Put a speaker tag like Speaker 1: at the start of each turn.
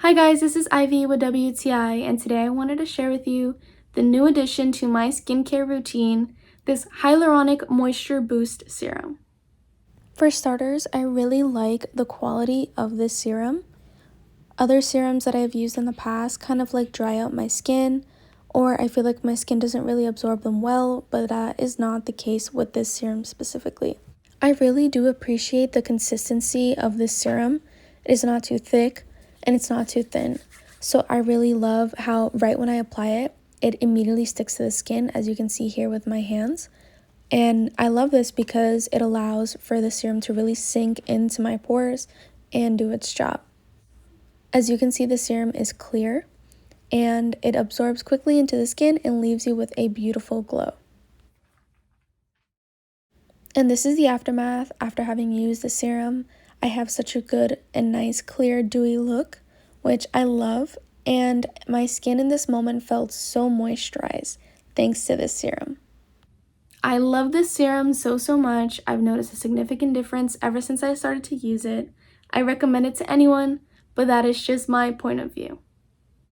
Speaker 1: Hi guys, this is Ivy with WTI, and today I wanted to share with you the new addition to my skincare routine, this Hyaluronic Moisture Boost Serum. For starters, I really like the quality of this serum. Other serums that I've used in the past kind of like dry out my skin, or I feel like my skin doesn't really absorb them well, but that is not the case with this serum specifically. I really do appreciate the consistency of this serum. It is not too thick and it's not too thin. So I really love how right when I apply it, it immediately sticks to the skin, as you can see here with my hands. And I love this because it allows for the serum to really sink into my pores and do its job. As you can see, the serum is clear and it absorbs quickly into the skin and leaves you with a beautiful glow. And this is the aftermath after having used the serum. I have such a good and nice clear dewy look, which I love, and my skin in this moment felt so moisturized thanks to this serum. I love this serum so much. I've noticed a significant difference ever since I started to use it. I recommend it to anyone, but that is just my point of view.